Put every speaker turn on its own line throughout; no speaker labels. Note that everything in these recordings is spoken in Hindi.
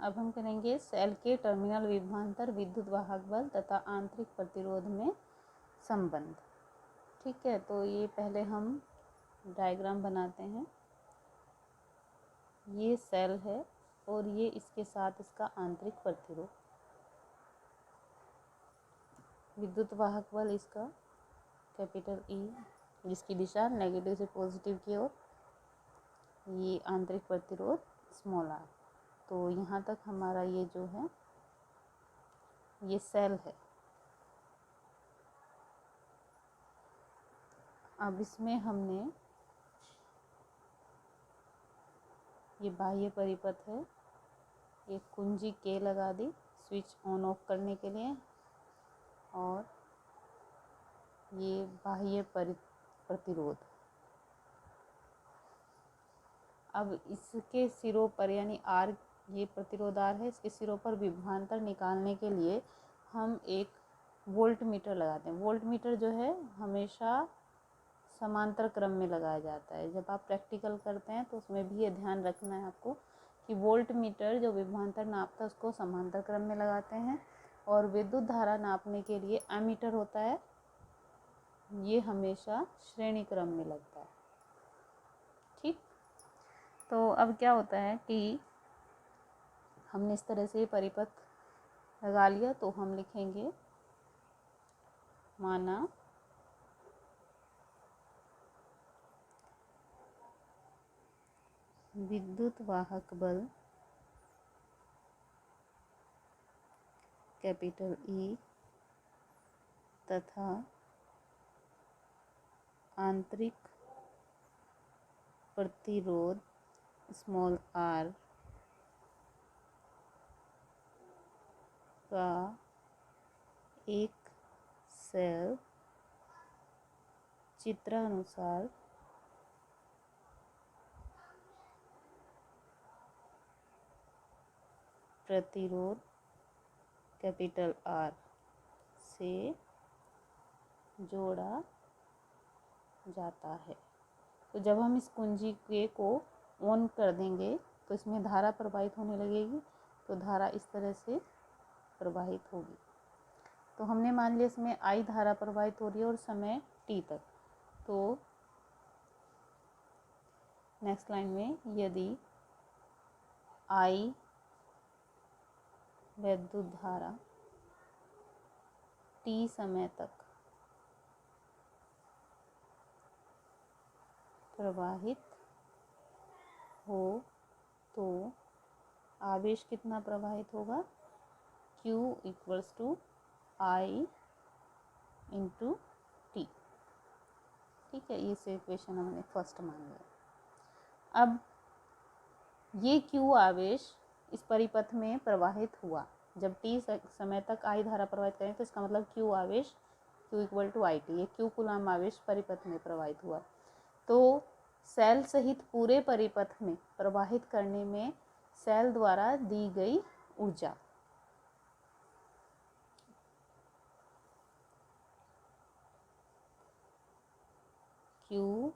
अब हम करेंगे सेल के टर्मिनल विभवांतर, विद्युत वाहक बल तथा आंतरिक प्रतिरोध में संबंध। ठीक है, तो ये पहले हम डायग्राम बनाते हैं। ये सेल है और ये इसके साथ इसका आंतरिक प्रतिरोध। विद्युत वाहक बल इसका कैपिटल E, जिसकी दिशा नेगेटिव से पॉजिटिव की ओर। ये आंतरिक प्रतिरोध स्मॉल r। तो यहाँ तक हमारा ये जो है ये सेल है। अब इसमें हमने ये बाह्य परिपथ है, एक कुंजी K लगा दी स्विच ऑन ऑफ करने के लिए, और ये बाह्य प्रतिरोध। अब इसके सिरों पर यानी R, ये प्रतिरोध R है, इसके सिरों पर विभवांतर निकालने के लिए हम एक वोल्ट मीटर लगाते हैं। वोल्ट मीटर जो है हमेशा समांतर क्रम में लगाया जाता है। जब आप प्रैक्टिकल करते हैं तो उसमें भी ये ध्यान रखना है आपको कि वोल्ट मीटर जो विभवांतर नापता है उसको समांतर क्रम में लगाते हैं, और विद्युत धारा नापने के लिए एमीटर होता है, ये हमेशा श्रेणी क्रम में लगता है। ठीक, तो अब क्या होता है कि हमने इस तरह से परिपथ लगा लिया, तो हम लिखेंगे माना विद्युत वाहक बल कैपिटल E तथा आंतरिक प्रतिरोध स्मॉल r का एक सेल चित्रानुसार प्रतिरोध कैपिटल R से जोड़ा जाता है। तो जब हम इस कुंजी के को ऑन कर देंगे तो इसमें धारा प्रवाहित होने लगेगी, तो धारा इस तरह से प्रवाहित होगी। तो हमने मान लिया इसमें I धारा प्रवाहित हो रही है और समय t तक। तो नेक्स्ट लाइन में यदि I विद्युत धारा t समय तक प्रवाहित हो तो आवेश कितना प्रवाहित होगा, Q equals to I into T। ठीक है, ये इक्वेशन हमने फर्स्ट मान लिया। अब ये Q आवेश इस परिपथ में प्रवाहित हुआ, जब t समय तक I धारा प्रवाहित करें तो इसका मतलब Q आवेश Q इक्वल टू IT, ये Q कूलाम आवेश परिपथ में प्रवाहित हुआ। तो सेल सहित पूरे परिपथ में प्रवाहित करने में सेल द्वारा दी गई ऊर्जा, Q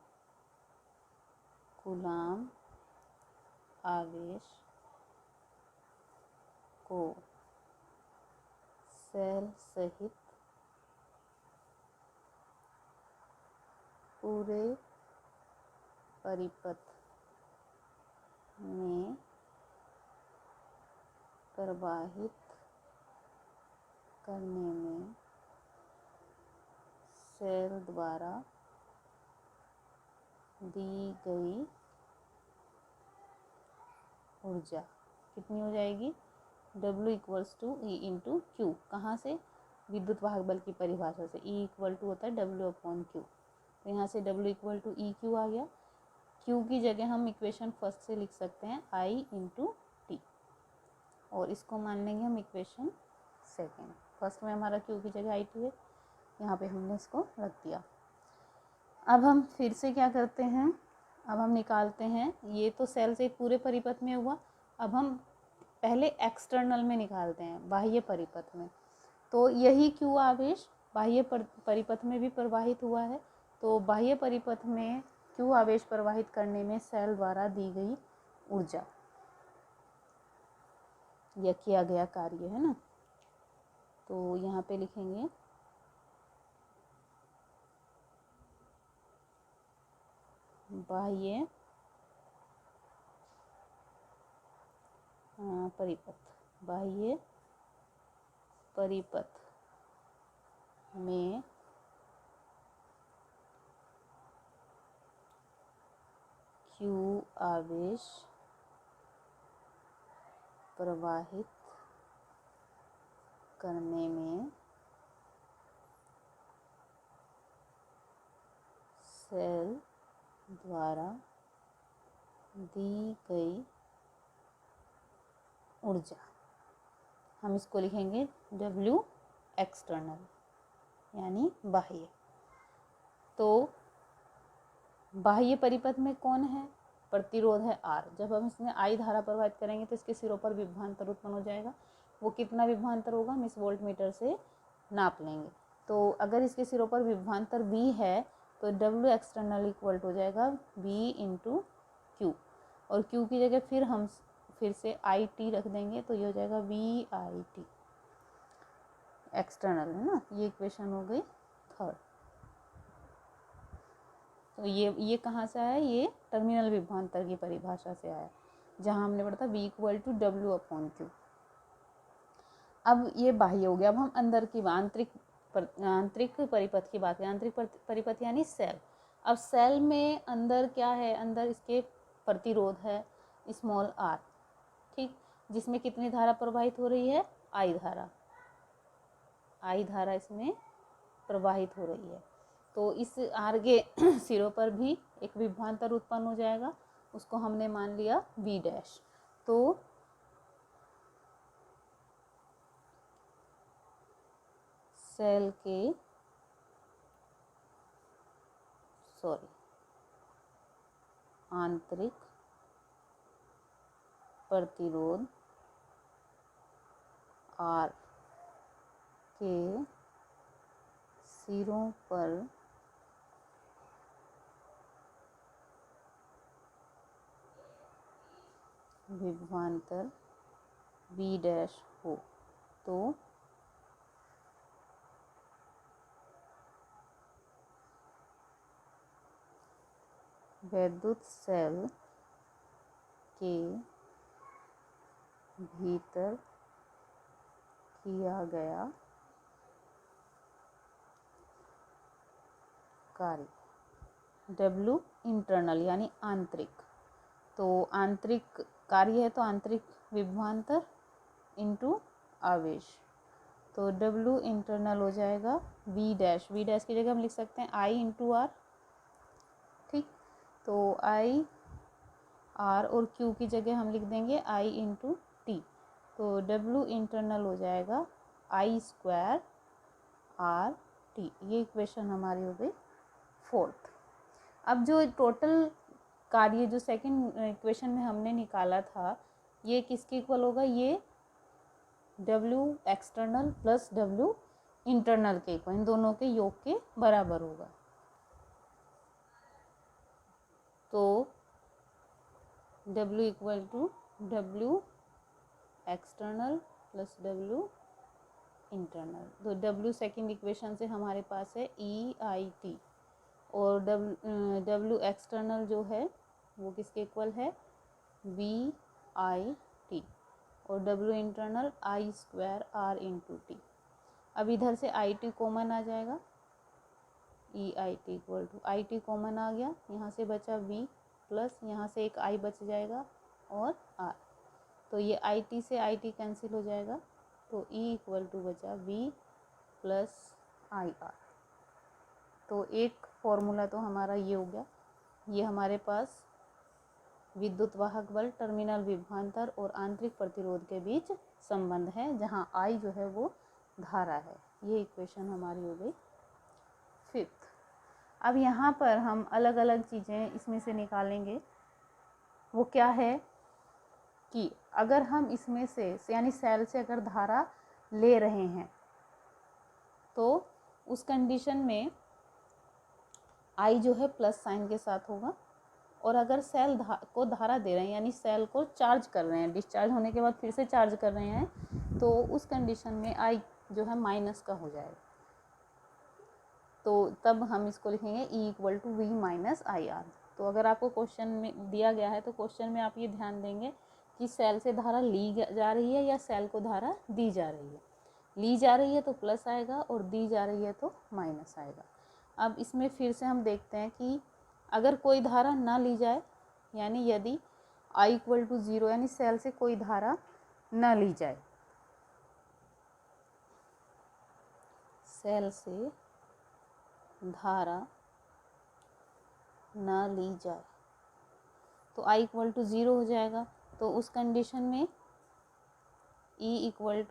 कूलाम आवेश को सेल सहित पूरे परिपथ में प्रवाहित करने में सेल द्वारा दी गई ऊर्जा कितनी हो जाएगी, W equals to E into Q। कहाँ से, विद्युत वाहक बल की परिभाषा से। E इक्वल टू होता है W अपॉन Q, तो यहाँ से W इक्वल टू EQ आ गया। Q की जगह हम इक्वेशन फर्स्ट से लिख सकते हैं I इंटू T, और इसको मान लेंगे हम इक्वेशन सेकेंड। फर्स्ट में हमारा Q की जगह IT है, यहाँ पे हमने इसको रख दिया। अब हम फिर से क्या करते हैं, अब हम निकालते हैं, ये तो सेल से पूरे परिपथ में हुआ, अब हम पहले एक्सटर्नल में निकालते हैं, बाह्य परिपथ में। तो यही Q आवेश बाह्य परिपथ में भी प्रवाहित हुआ है, तो बाह्य परिपथ में Q आवेश प्रवाहित करने में सेल द्वारा दी गई ऊर्जा, या किया गया कार्य, है ना। तो यहाँ पे लिखेंगे बाह्य परिपथ, बाह्य परिपथ में Q आवेश प्रवाहित करने में सेल द्वारा दी गई ऊर्जा, हम इसको लिखेंगे W एक्सटर्नल यानी बाह्य। तो बाह्य परिपथ में कौन है, प्रतिरोध है R। जब हम इसमें I धारा प्रवाहित करेंगे तो इसके सिरों पर विभवांतर उत्पन्न हो जाएगा। वो कितना विभवांतर होगा हम इस वोल्टमीटर से नाप लेंगे। तो अगर इसके सिरों पर विभवांतर V है तो W एक्सटर्नल इक्वल हो जाएगा V इंटू Q, और Q की जगह फिर से IT रख देंगे तो ये हो जाएगा VIT एक्सटर्नल, है ना। ये इक्वेशन हो गई थर्ड। तो ये कहाँ से आया, ये टर्मिनल विभवांतर की परिभाषा से आया, जहाँ हमने पढ़ा था V equal to W upon Q। अब ये बाह्य हो गया। अब हम अंदर की आंतरिक परिपथ की बात करें। आंतरिक परिपथ यानी सेल। अब सेल में अंदर क्या है, अंदर इसके प्रतिरोध है स्मॉल r, ठीक, जिसमें कितनी धारा प्रवाहित हो रही है, I धारा, I धारा इसमें प्रवाहित हो रही है। तो इस R के सिरों पर भी एक विभवांतर उत्पन्न हो जाएगा, उसको हमने मान लिया V डैश। तो सेल के आंतरिक प्रतिरोध R के सिरों पर विभवांतर V डैश हो तो वैद्युत सेल के भीतर किया गया कार्य W इंटरनल यानी आंतरिक। तो आंतरिक कार्य है तो आंतरिक विभवांतर इंटू आवेश, तो W इंटरनल हो जाएगा V डैश। V डैश की जगह हम लिख सकते हैं I इंटू R, ठीक। तो I R और Q की जगह हम लिख देंगे I इंटू T। तो W इंटरनल हो जाएगा I स्क्वायर R T। ये इक्वेशन हमारी हो गई फोर्थ। अब जो टोटल कार्य जो सेकंड इक्वेशन में हमने निकाला था, ये किसके इक्वल होगा, ये W external plus W internal के इक्वल, इन दोनों के योग के बराबर होगा। तो W equal to W external plus W internal. तो W सेकंड इक्वेशन से हमारे पास है EIT, और W एक्सटर्नल जो है वो किसके इक्वल है, VIT, और W internal I square R into T। अब इधर से IT कॉमन आ जाएगा, EIT equal to IT common आ गया, यहाँ से बचा V प्लस यहाँ से एक I बच जाएगा और R। तो ये IT से IT कैंसिल हो जाएगा, तो E इक्वल टू बचा V प्लस IR। तो एक फॉर्मूला तो हमारा ये हो गया। ये हमारे पास विद्युत वाहक बल, टर्मिनल विभवांतर और आंतरिक प्रतिरोध के बीच संबंध है, जहाँ I जो है वो धारा है। ये इक्वेशन हमारी हो गई फिफ्थ। अब यहाँ पर हम अलग अलग चीज़ें इसमें से निकालेंगे। वो क्या है कि अगर हम इसमें से यानी सेल से अगर धारा ले रहे हैं तो उस कंडीशन में I जो है प्लस साइन के साथ होगा, और अगर सेल को धारा दे रहे हैं यानी सेल को चार्ज कर रहे हैं, डिस्चार्ज होने के बाद फिर से चार्ज कर रहे हैं, तो उस कंडीशन में आई जो है माइनस का हो जाएगा। तो तब हम इसको लिखेंगे E = V - IR। तो अगर आपको क्वेश्चन में दिया गया है तो क्वेश्चन में आप ये ध्यान देंगे कि सेल से धारा ली जा रही है या सेल को धारा दी जा रही है। ली जा रही है तो प्लस आएगा और दी जा रही है तो माइनस आएगा। अब इसमें फिर से हम देखते हैं कि अगर कोई धारा ना ली जाए, यानी यदि I = 0 यानी सेल से कोई धारा ना ली जाए, सेल से धारा ना ली जाए तो I = 0 हो जाएगा। तो उस कंडीशन में E इक्वल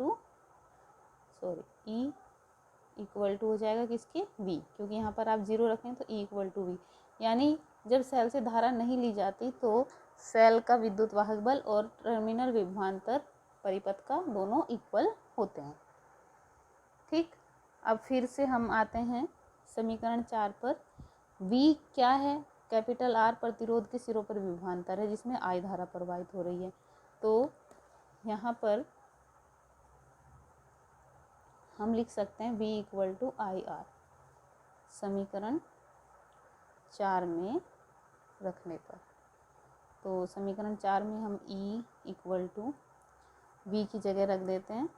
टू हो जाएगा किसके, V, क्योंकि यहाँ पर आप 0 रखें तो E = V। यानी जब सेल से धारा नहीं ली जाती तो सेल का विद्युत वाहक बल और टर्मिनल विभवांतर परिपथ का दोनों इक्वल होते हैं। ठीक, अब फिर से हम आते हैं समीकरण 4 पर। V क्या है, कैपिटल R प्रतिरोध के सिरों पर विभवांतर है जिसमें I धारा प्रवाहित हो रही है। तो यहाँ पर हम लिख सकते हैं V = IR समीकरण 4 में रखने पर। तो समीकरण 4 में हम E = V की जगह रख देते हैं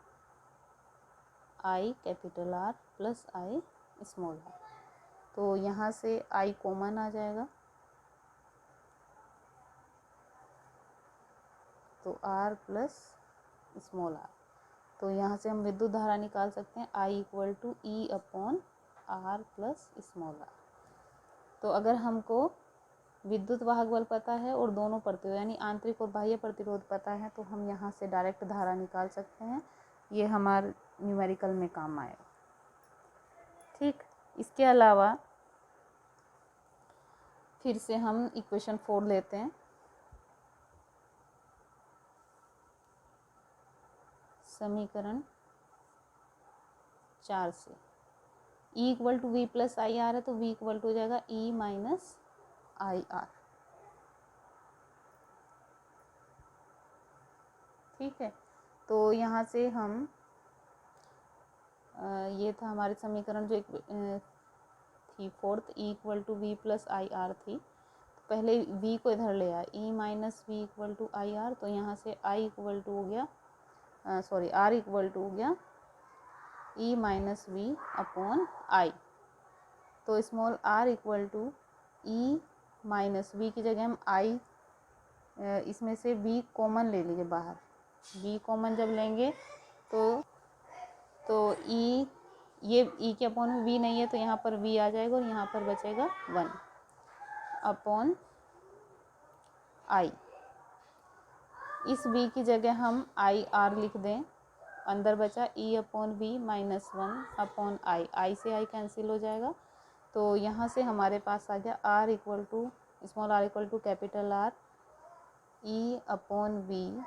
I capital R plus I small r। तो यहाँ से I कॉमन आ जाएगा, तो R प्लस स्मॉल r। तो यहाँ से हम विद्युत धारा निकाल सकते हैं I = E/R plus small r। तो अगर हमको विद्युत वाहक बल पता है और दोनों प्रतिरोध यानी आंतरिक और बाह्य प्रतिरोध पता है तो हम यहाँ से डायरेक्ट धारा निकाल सकते हैं। ये हमारे न्यूमेरिकल में काम आएगा। ठीक, इसके अलावा फिर से हम इक्वेशन 4 लेते हैं। समीकरण 4 से E = V + IR है तो V = हो जाएगा E - IR। ठीक है, तो यहाँ से हम ये था हमारे समीकरण जो थी फोर्थ, E = V + IR थी। तो पहले V को इधर ले आया, E - V = IR। तो यहाँ से I इक्वल टू हो गया R इक्वल टू हो गया E - V/I। तो small r equal to E - V की जगह हम I इसमें से V कॉमन ले लीजिए बाहर। V कॉमन जब लेंगे तो E, ये E के अपॉन में V नहीं है तो यहाँ पर V आ जाएगा और यहाँ पर बचेगा 1/I। इस V की जगह हम IR लिख दें, अंदर बचा E/V - 1/I। I से I कैंसिल हो जाएगा। तो यहाँ से हमारे पास आ गया R equal to small r equal to capital R E/V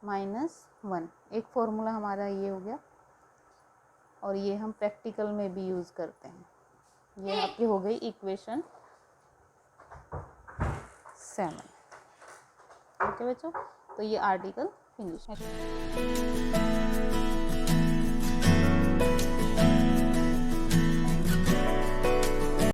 -1। एक फॉर्मूला हमारा ये हो गया और ये हम प्रैक्टिकल में भी यूज़ करते हैं। ये आपकी हो गई इक्वेशन 7। ओके बच्चों, तो ये आर्टिकल फिनिश है।